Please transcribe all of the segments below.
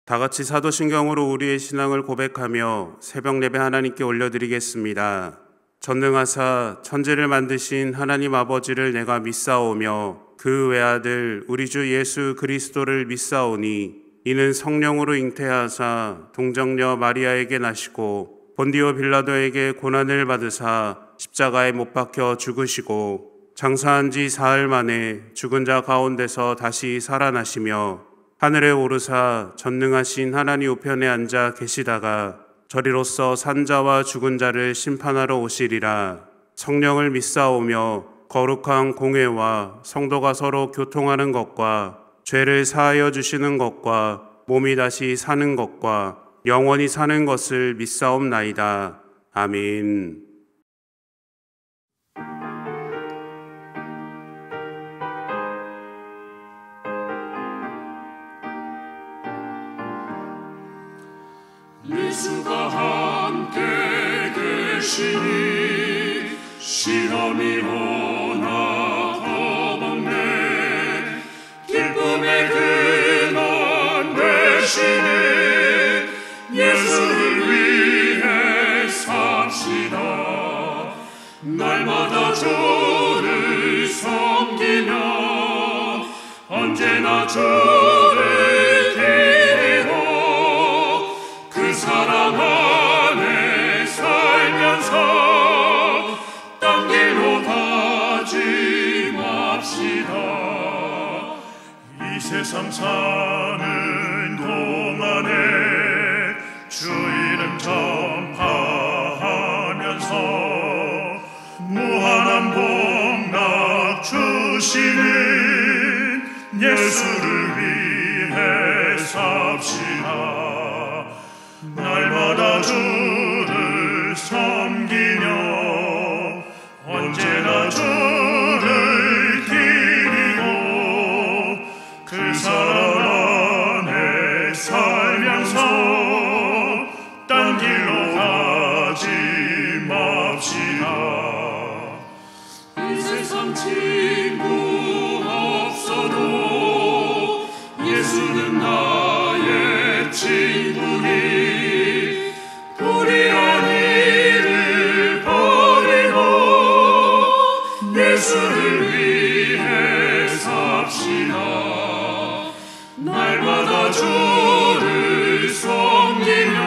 다 같이 사도신경으로 우리의 신앙을 고백하며 새벽 예배 하나님께 올려드리겠습니다. 전능하사 천지를 만드신 하나님 아버지를 내가 믿사오며 그 외아들 우리 주 예수 그리스도를 믿사오니 이는 성령으로 잉태하사 동정녀 마리아에게 나시고 본디오 빌라도에게 고난을 받으사 십자가에 못 박혀 죽으시고 장사한 지 사흘 만에 죽은 자 가운데서 다시 살아나시며 하늘에 오르사 전능하신 하나님 우편에 앉아 계시다가 저리로서 산자와 죽은 자를 심판하러 오시리라. 성령을 믿사오며 거룩한 공회와 성도가 서로 교통하는 것과 죄를 사하여 주시는 것과 몸이 다시 사는 것과 영원히 사는 것을 믿사옵나이다. 아멘. 예수가 함께 계시니 시험이 오나 겁없네. 기쁨의 근원 되시니 예수를 위해 삽시다. 날마다 주를 섬기며 언제나 주를 기리고 사랑 안에 살면서 딴 길로 가지 맙시다. 이 세상 사는 동안에 주 이름 전파하면서 무한한 복락 주시는 예수를 위해 삽시다. 날마다 주를 섬기며 언제나 주를 기리고 그 사랑 안에 살면서 딴 길로 가지 맙시다. 이 세상 친구 없어도 예수는 나의 친구니 불의한 일을 버리고 예수를 위해 삽시다. 날마다 주를 섬기며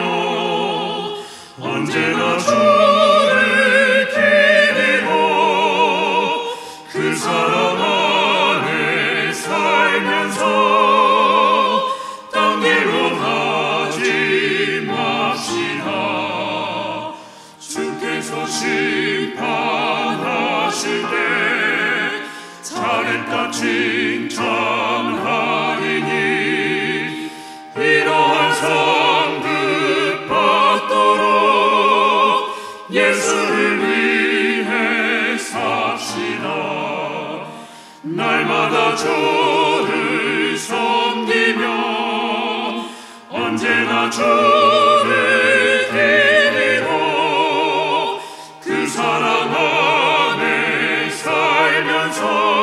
언제나 주를 기리고 그 사랑 안에 살면서 딴 길로 가지 맙시다. 주께서 심판하실 때 잘했다 칭찬하리니 이러한 상급 받도록 예수를 위해 삽시다. 날마다 주를 섬기며 언제나 주를 기리고 그 사랑 안에 살면서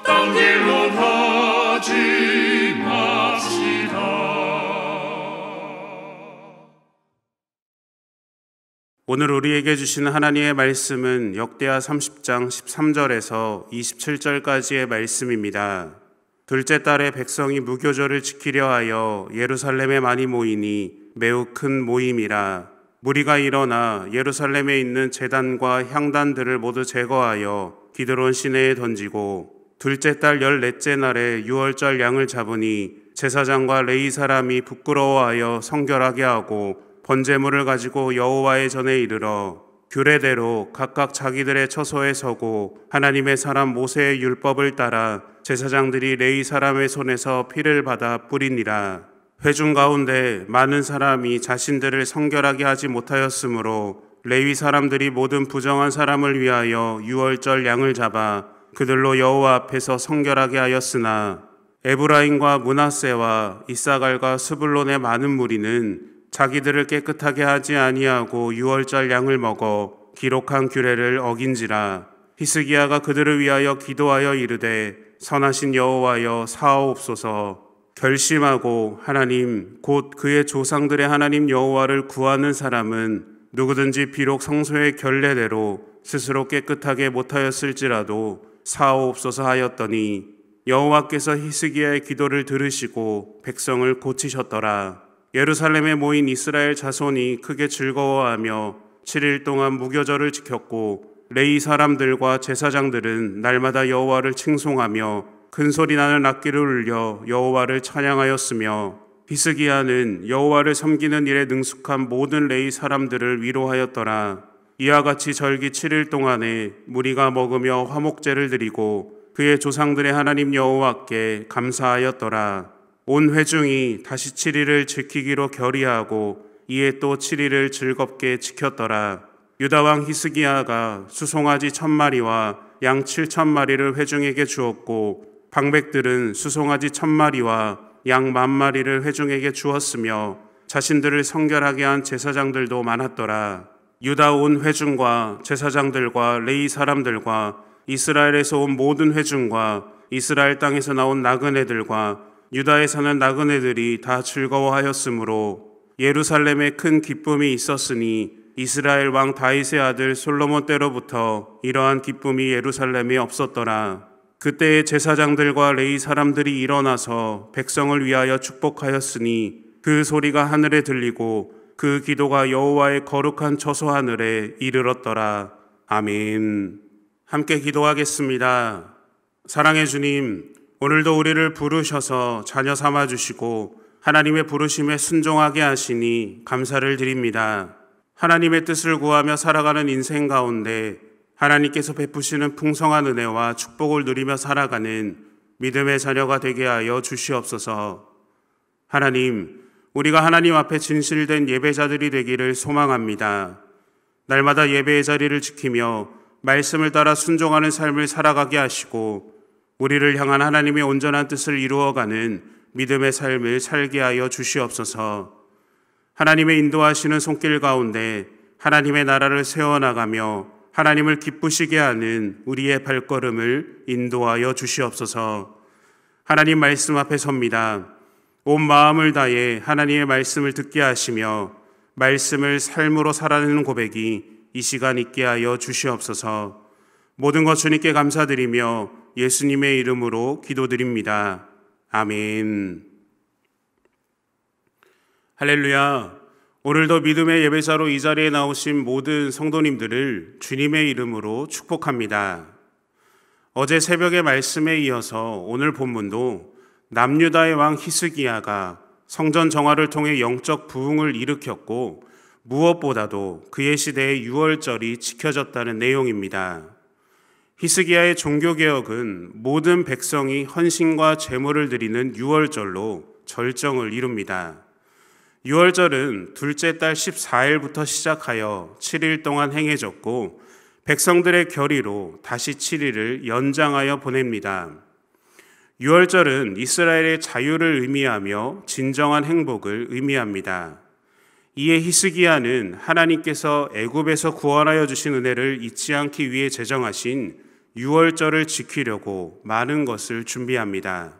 딴 길로 가지 맙시다. 오늘 우리에게 주시는 하나님의 말씀은 역대하 30장 13절에서 27절까지의 말씀입니다. 둘째 달에 백성이 무교절을 지키려 하여 예루살렘에 많이 모이니 매우 큰 모임이라. 무리가 일어나 예루살렘에 있는 제단과 향단들을 모두 제거하여 기드론 시내에 던지고 둘째 달 14째 날에 유월절 양을 잡으니 제사장과 레위 사람이 부끄러워하여 성결하게 하고 번제물을 가지고 여호와의 전에 이르러 규례대로 각각 자기들의 처소에 서고 하나님의 사람 모세의 율법을 따라 제사장들이 레위 사람의 손에서 피를 받아 뿌리니라. 회중 가운데 많은 사람이 자신들을 성결하게 하지 못하였으므로 레위 사람들이 모든 부정한 사람을 위하여 유월절 양을 잡아 그들로 여호와 앞에서 성결하게 하였으나 에브라임과 므낫세와 이사갈과 스불론의 많은 무리는 자기들을 깨끗하게 하지 아니하고 유월절 양을 먹어 기록한 규례를 어긴지라. 히스기야가 그들을 위하여 기도하여 이르되 선하신 여호와여 사하옵소서. 결심하고 하나님 곧 그의 조상들의 하나님 여호와를 구하는 사람은 누구든지 비록 성소의 결례대로 스스로 깨끗하게 못하였을지라도 사하옵소서 하였더니 여호와께서 히스기야의 기도를 들으시고 백성을 고치셨더라. 예루살렘에 모인 이스라엘 자손이 크게 즐거워하며 7일 동안 무교절을 지켰고 레위 사람들과 제사장들은 날마다 여호와를 칭송하며 큰 소리 나는 악기를 울려 여호와를 찬양하였으며 히스기야는 여호와를 섬기는 일에 능숙한 모든 레위 사람들을 위로하였더라. 이와 같이 절기 7일 동안에 무리가 먹으며 화목제를 드리고 그의 조상들의 하나님 여호와께 감사하였더라. 온 회중이 다시 7일을 지키기로 결의하고 이에 또 7일을 즐겁게 지켰더라. 유다 왕 히스기야가 수송아지 1000마리와 양 7000마리를 회중에게 주었고 방백들은 수송아지 1000마리와 양 10,000마리를 회중에게 주었으며 자신들을 성결하게 한 제사장들도 많았더라. 유다 온 회중과 제사장들과 레위 사람들과 이스라엘에서 온 모든 회중과 이스라엘 땅에서 나온 나그네들과 유다에 사는 나그네들이 다 즐거워하였으므로 예루살렘에 큰 기쁨이 있었으니 이스라엘 왕 다윗의 아들 솔로몬 때로부터 이러한 기쁨이 예루살렘에 없었더라. 그때의 제사장들과 레위 사람들이 일어나서 백성을 위하여 축복하였으니 그 소리가 하늘에 들리고 그 기도가 여호와의 거룩한 처소 하늘에 이르렀더라. 아멘. 함께 기도하겠습니다. 사랑의 주님, 오늘도 우리를 부르셔서 자녀 삼아 주시고 하나님의 부르심에 순종하게 하시니 감사를 드립니다. 하나님의 뜻을 구하며 살아가는 인생 가운데 하나님께서 베푸시는 풍성한 은혜와 축복을 누리며 살아가는 믿음의 자녀가 되게 하여 주시옵소서. 하나님, 우리가 하나님 앞에 진실된 예배자들이 되기를 소망합니다. 날마다 예배의 자리를 지키며 말씀을 따라 순종하는 삶을 살아가게 하시고 우리를 향한 하나님의 온전한 뜻을 이루어가는 믿음의 삶을 살게 하여 주시옵소서. 하나님의 인도하시는 손길 가운데 하나님의 나라를 세워나가며 하나님을 기쁘시게 하는 우리의 발걸음을 인도하여 주시옵소서. 하나님 말씀 앞에 섭니다. 온 마음을 다해 하나님의 말씀을 듣게 하시며 말씀을 삶으로 살아내는 고백이 이 시간 있게 하여 주시옵소서. 모든 것 주님께 감사드리며 예수님의 이름으로 기도드립니다. 아멘. 할렐루야. 오늘도 믿음의 예배자로 이 자리에 나오신 모든 성도님들을 주님의 이름으로 축복합니다. 어제 새벽의 말씀에 이어서 오늘 본문도 남유다의 왕 히스기야가 성전 정화를 통해 영적 부흥을 일으켰고 무엇보다도 그의 시대에 유월절이 지켜졌다는 내용입니다. 히스기야의 종교개혁은 모든 백성이 헌신과 제물을 드리는 유월절로 절정을 이룹니다. 유월절은 둘째 달 14일부터 시작하여 7일 동안 행해졌고 백성들의 결의로 다시 7일을 연장하여 보냅니다. 유월절은 이스라엘의 자유를 의미하며 진정한 행복을 의미합니다. 이에 히스기야는 하나님께서 애굽에서 구원하여 주신 은혜를 잊지 않기 위해 제정하신 유월절을 지키려고 많은 것을 준비합니다.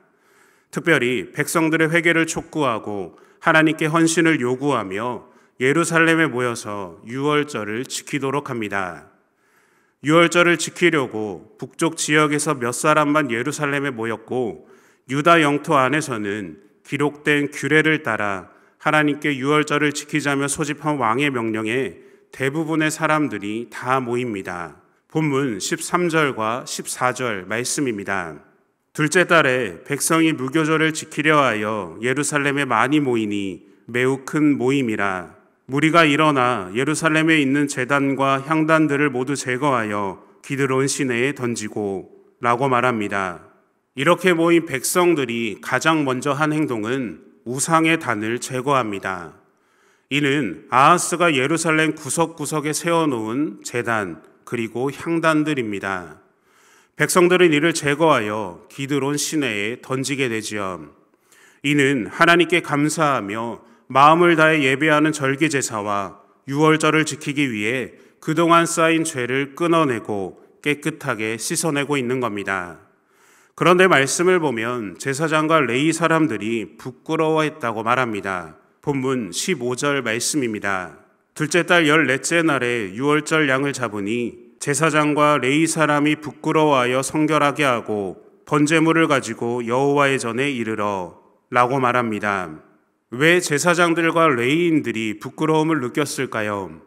특별히 백성들의 회개를 촉구하고 하나님께 헌신을 요구하며 예루살렘에 모여서 유월절을 지키도록 합니다. 유월절을 지키려고 북쪽 지역에서 몇 사람만 예루살렘에 모였고 유다 영토 안에서는 기록된 규례를 따라 하나님께 유월절을 지키자며 소집한 왕의 명령에 대부분의 사람들이 다 모입니다. 본문 13절과 14절 말씀입니다. 둘째 달에 백성이 무교절을 지키려 하여 예루살렘에 많이 모이니 매우 큰 모임이라. 무리가 일어나 예루살렘에 있는 제단과 향단들을 모두 제거하여 기드론 시내에 던지고 라고 말합니다. 이렇게 모인 백성들이 가장 먼저 한 행동은 우상의 단을 제거합니다. 이는 아하스가 예루살렘 구석구석에 세워놓은 제단 그리고 향단들입니다. 백성들은 이를 제거하여 기드론 시내에 던지게 되지요. 이는 하나님께 감사하며 마음을 다해 예배하는 절기 제사와 유월절을 지키기 위해 그동안 쌓인 죄를 끊어내고 깨끗하게 씻어내고 있는 겁니다. 그런데 말씀을 보면 제사장과 레위 사람들이 부끄러워했다고 말합니다. 본문 15절 말씀입니다. 둘째 달 14째 날에 유월절 양을 잡으니 제사장과 레위 사람이 부끄러워하여 성결하게 하고 번제물을 가지고 여호와의 전에 이르러 라고 말합니다. 왜 제사장들과 레위인들이 부끄러움을 느꼈을까요?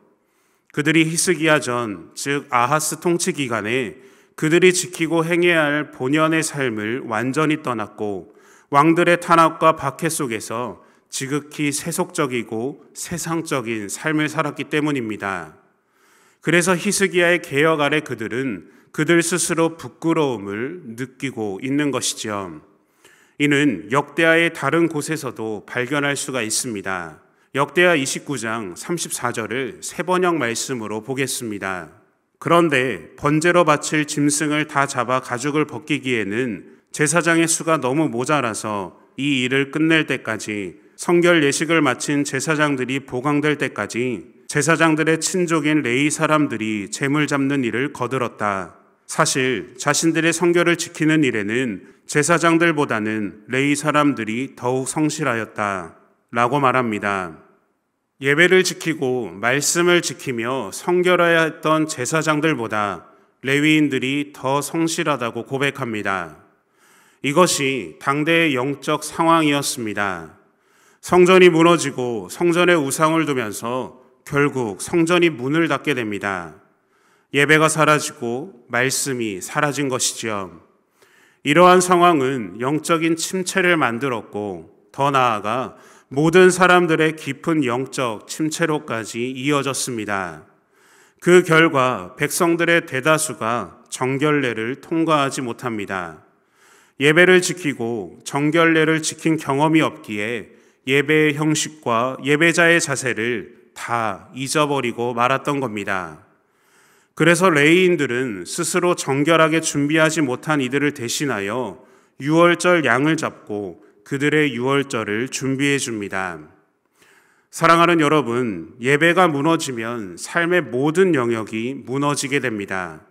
그들이 히스기야 전, 즉 아하스 통치 기간에 그들이 지키고 행해야 할 본연의 삶을 완전히 떠났고 왕들의 탄압과 박해 속에서 지극히 세속적이고 세상적인 삶을 살았기 때문입니다. 그래서 히스기야의 개혁 아래 그들은 그들 스스로 부끄러움을 느끼고 있는 것이죠. 이는 역대하의 다른 곳에서도 발견할 수가 있습니다. 역대하 29장 34절을 세번역 말씀으로 보겠습니다. 그런데 번제로 바칠 짐승을 다 잡아 가죽을 벗기기에는 제사장의 수가 너무 모자라서 이 일을 끝낼 때까지 성결 예식을 마친 제사장들이 보강될 때까지 제사장들의 친족인 레위 사람들이 제물 잡는 일을 거들었다. 사실 자신들의 성결을 지키는 일에는 제사장들보다는 레위 사람들이 더욱 성실하였다 라고 말합니다. 예배를 지키고 말씀을 지키며 성결해야 했던 제사장들보다 레위인들이 더 성실하다고 고백합니다. 이것이 당대의 영적 상황이었습니다. 성전이 무너지고 성전에 우상을 두면서 결국 성전이 문을 닫게 됩니다. 예배가 사라지고 말씀이 사라진 것이지요. 이러한 상황은 영적인 침체를 만들었고 더 나아가 모든 사람들의 깊은 영적 침체로까지 이어졌습니다. 그 결과 백성들의 대다수가 정결례를 통과하지 못합니다. 예배를 지키고 정결례를 지킨 경험이 없기에 예배의 형식과 예배자의 자세를 다 잊어버리고 말았던 겁니다. 그래서 레위인들은 스스로 정결하게 준비하지 못한 이들을 대신하여 유월절 양을 잡고 그들의 유월절을 준비해 줍니다. 사랑하는 여러분, 예배가 무너지면 삶의 모든 영역이 무너지게 됩니다.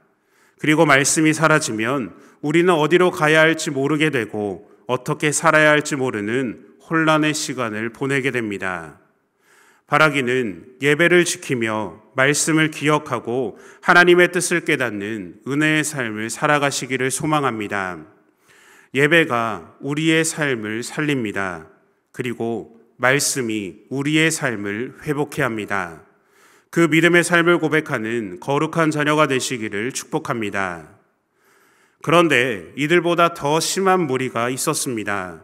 그리고 말씀이 사라지면 우리는 어디로 가야 할지 모르게 되고 어떻게 살아야 할지 모르는 혼란의 시간을 보내게 됩니다. 바라기는 예배를 지키며 말씀을 기억하고 하나님의 뜻을 깨닫는 은혜의 삶을 살아가시기를 소망합니다. 예배가 우리의 삶을 살립니다. 그리고 말씀이 우리의 삶을 회복해 합니다. 그 믿음의 삶을 고백하는 거룩한 자녀가 되시기를 축복합니다. 그런데 이들보다 더 심한 무리가 있었습니다.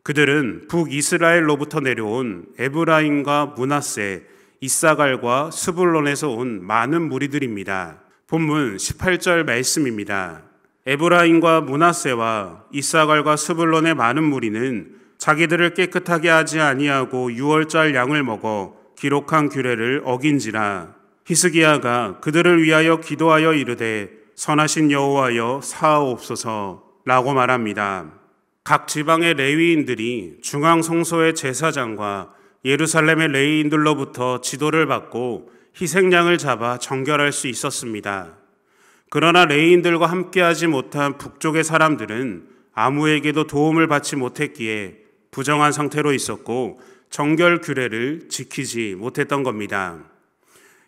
그들은 북이스라엘로부터 내려온 에브라임과 므낫세, 이사갈과 스불론에서 온 많은 무리들입니다. 본문 18절 말씀입니다. 에브라임과 므낫세와 이사갈과 스불론의 많은 무리는 자기들을 깨끗하게 하지 아니하고 유월절 양을 먹어 기록한 규례를 어긴지라. 히스기야가 그들을 위하여 기도하여 이르되 선하신 여호와여 사하옵소서 라고 말합니다. 각 지방의 레위인들이 중앙성소의 제사장과 예루살렘의 레위인들로부터 지도를 받고 희생양을 잡아 정결할 수 있었습니다. 그러나 레위인들과 함께하지 못한 북쪽의 사람들은 아무에게도 도움을 받지 못했기에 부정한 상태로 있었고 정결 규례를 지키지 못했던 겁니다.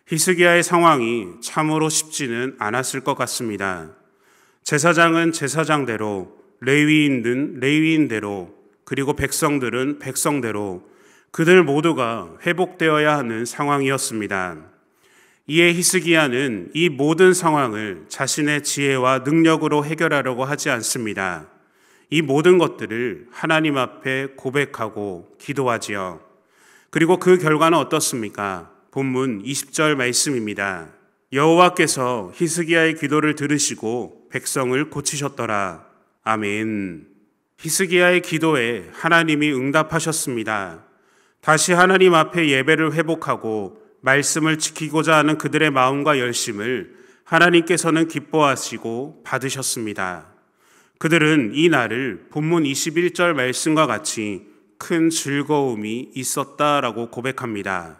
히스기야의 상황이 참으로 쉽지는 않았을 것 같습니다. 제사장은 제사장대로, 레위인은 레위인대로, 그리고 백성들은 백성대로 그들 모두가 회복되어야 하는 상황이었습니다. 이에 히스기야는 이 모든 상황을 자신의 지혜와 능력으로 해결하려고 하지 않습니다. 이 모든 것들을 하나님 앞에 고백하고 기도하지요. 그리고 그 결과는 어떻습니까? 본문 20절 말씀입니다. 여호와께서 히스기야의 기도를 들으시고 백성을 고치셨더라. 아멘. 히스기야의 기도에 하나님이 응답하셨습니다. 다시 하나님 앞에 예배를 회복하고 말씀을 지키고자 하는 그들의 마음과 열심을 하나님께서는 기뻐하시고 받으셨습니다. 그들은 이 날을 본문 21절 말씀과 같이 큰 즐거움이 있었다라고 고백합니다.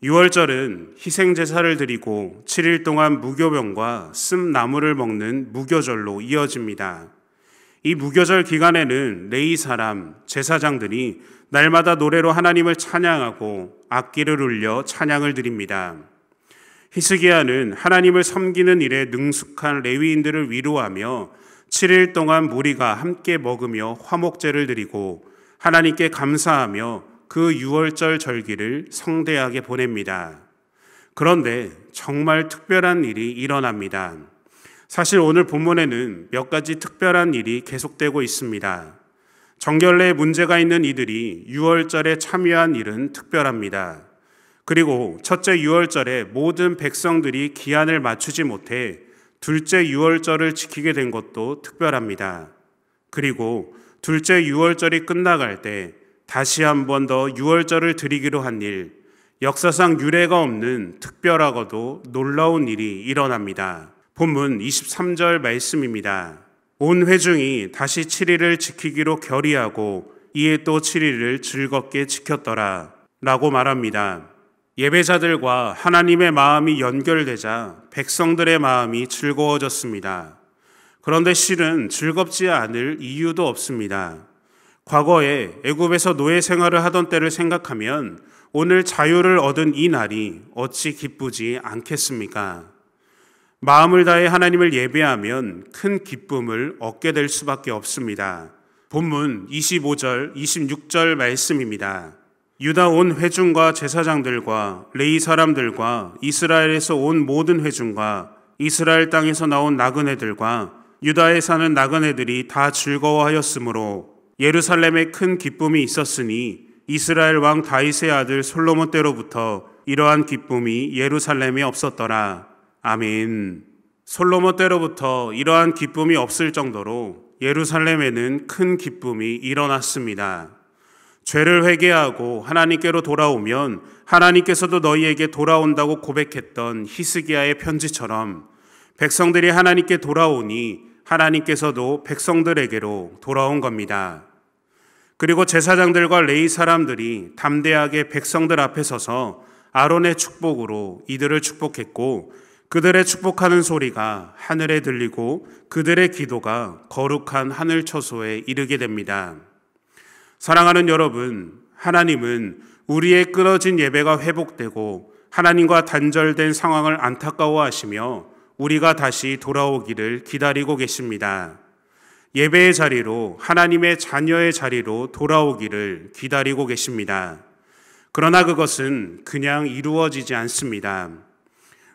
유월절은 희생제사를 드리고 7일 동안 무교병과 씀나무를 먹는 무교절로 이어집니다. 이 무교절 기간에는 레위 사람, 제사장들이 날마다 노래로 하나님을 찬양하고 악기를 울려 찬양을 드립니다. 히스기야는 하나님을 섬기는 일에 능숙한 레위인들을 위로하며 7일 동안 무리가 함께 먹으며 화목제를 드리고 하나님께 감사하며 그 유월절 절기를 성대하게 보냅니다. 그런데 정말 특별한 일이 일어납니다. 사실 오늘 본문에는 몇 가지 특별한 일이 계속되고 있습니다. 정결례에 문제가 있는 이들이 유월절에 참여한 일은 특별합니다. 그리고 첫째 유월절에 모든 백성들이 기한을 맞추지 못해 둘째 유월절을 지키게 된 것도 특별합니다. 그리고 둘째 유월절이 끝나갈 때 다시 한 번 더 유월절을 드리기로 한 일, 역사상 유례가 없는 특별하고도 놀라운 일이 일어납니다. 본문 23절 말씀입니다. 온 회중이 다시 7일을 지키기로 결의하고 이에 또 7일을 즐겁게 지켰더라 라고 말합니다. 예배자들과 하나님의 마음이 연결되자 백성들의 마음이 즐거워졌습니다. 그런데 실은 즐겁지 않을 이유도 없습니다. 과거에 애굽에서 노예 생활을 하던 때를 생각하면 오늘 자유를 얻은 이 날이 어찌 기쁘지 않겠습니까? 마음을 다해 하나님을 예배하면 큰 기쁨을 얻게 될 수밖에 없습니다. 본문 25절, 26절 말씀입니다. 유다 온 회중과 제사장들과 레위 사람들과 이스라엘에서 온 모든 회중과 이스라엘 땅에서 나온 나그네들과 유다에 사는 나그네들이 다 즐거워하였으므로 예루살렘에 큰 기쁨이 있었으니 이스라엘 왕 다윗의 아들 솔로몬 때로부터 이러한 기쁨이 예루살렘에 없었더라. 아멘. 솔로몬 때로부터 이러한 기쁨이 없을 정도로 예루살렘에는 큰 기쁨이 일어났습니다. 죄를 회개하고 하나님께로 돌아오면 하나님께서도 너희에게 돌아온다고 고백했던 히스기야의 편지처럼 백성들이 하나님께 돌아오니 하나님께서도 백성들에게로 돌아온 겁니다. 그리고 제사장들과 레위 사람들이 담대하게 백성들 앞에 서서 아론의 축복으로 이들을 축복했고 그들의 축복하는 소리가 하늘에 들리고 그들의 기도가 거룩한 하늘 처소에 이르게 됩니다. 사랑하는 여러분, 하나님은 우리의 끊어진 예배가 회복되고 하나님과 단절된 상황을 안타까워하시며 우리가 다시 돌아오기를 기다리고 계십니다. 예배의 자리로, 하나님의 자녀의 자리로 돌아오기를 기다리고 계십니다. 그러나 그것은 그냥 이루어지지 않습니다.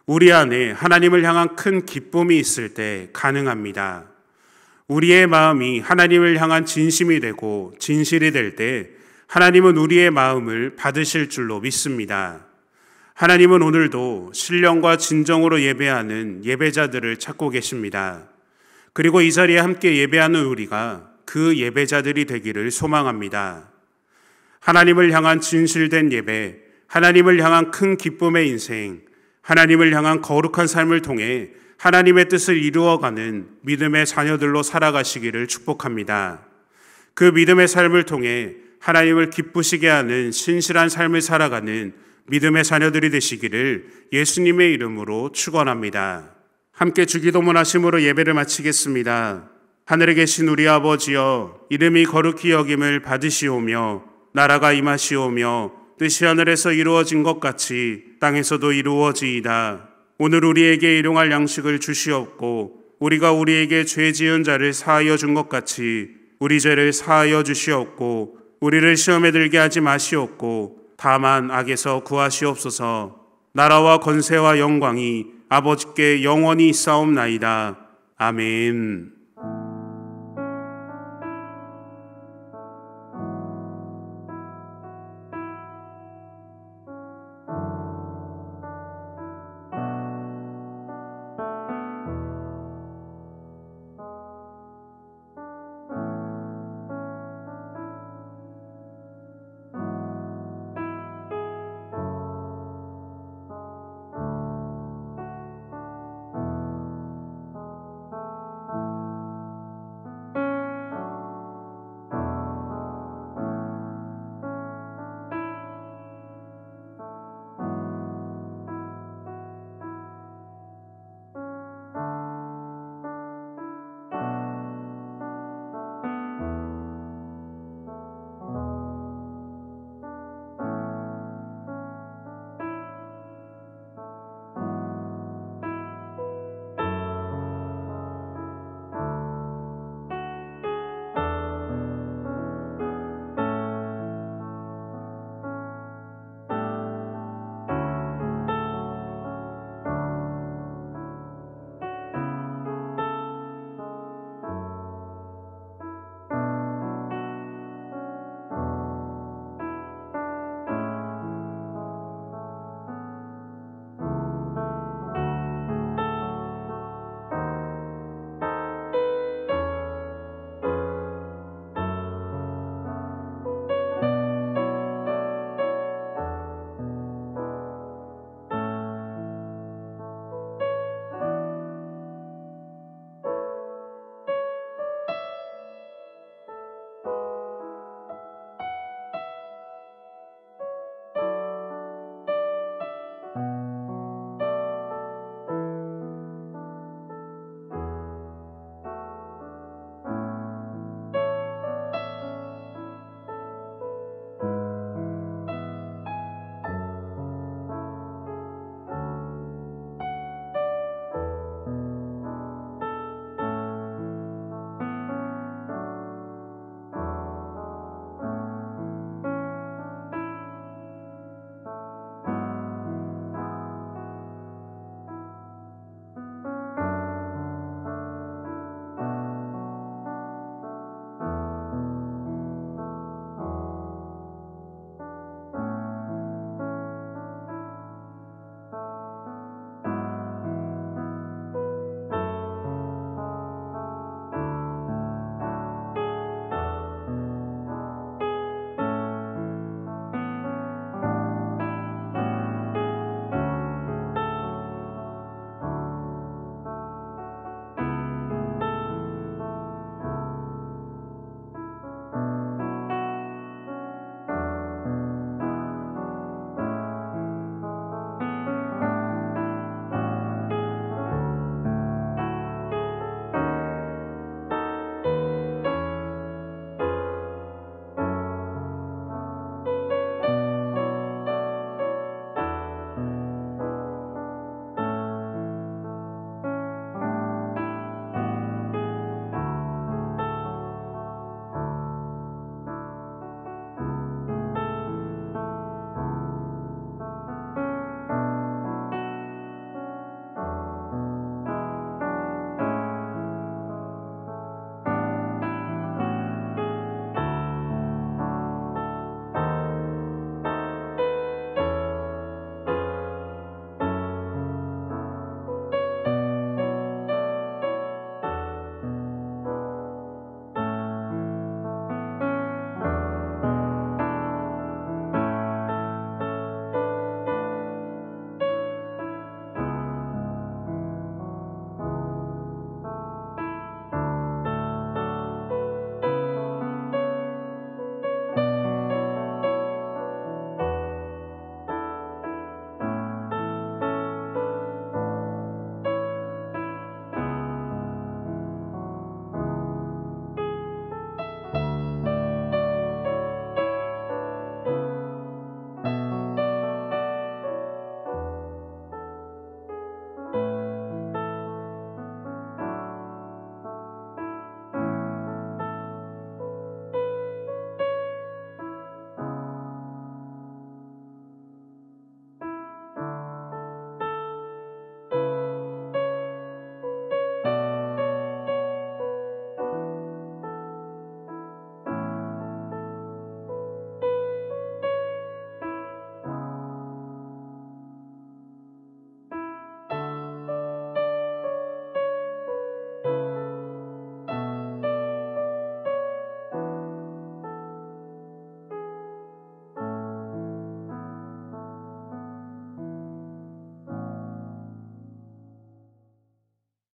우리 안에 하나님을 향한 큰 기쁨이 있을 때 가능합니다. 우리의 마음이 하나님을 향한 진심이 되고 진실이 될 때 하나님은 우리의 마음을 받으실 줄로 믿습니다. 하나님은 오늘도 신령과 진정으로 예배하는 예배자들을 찾고 계십니다. 그리고 이 자리에 함께 예배하는 우리가 그 예배자들이 되기를 소망합니다. 하나님을 향한 진실된 예배, 하나님을 향한 큰 기쁨의 인생, 하나님을 향한 거룩한 삶을 통해 하나님의 뜻을 이루어가는 믿음의 자녀들로 살아가시기를 축복합니다. 그 믿음의 삶을 통해 하나님을 기쁘시게 하는 신실한 삶을 살아가는 믿음의 자녀들이 되시기를 예수님의 이름으로 축원합니다. 함께 주기도문 하심으로 예배를 마치겠습니다. 하늘에 계신 우리 아버지여, 이름이 거룩히 여김을 받으시오며 나라가 임하시오며 뜻이 하늘에서 이루어진 것 같이 땅에서도 이루어지이다. 오늘 우리에게 일용할 양식을 주시옵고 우리가 우리에게 죄 지은 자를 사하여 준 것 같이 우리 죄를 사하여 주시옵고 우리를 시험에 들게 하지 마시옵고 다만 악에서 구하시옵소서. 나라와 권세와 영광이 아버지께 영원히 있사옵나이다. 아멘.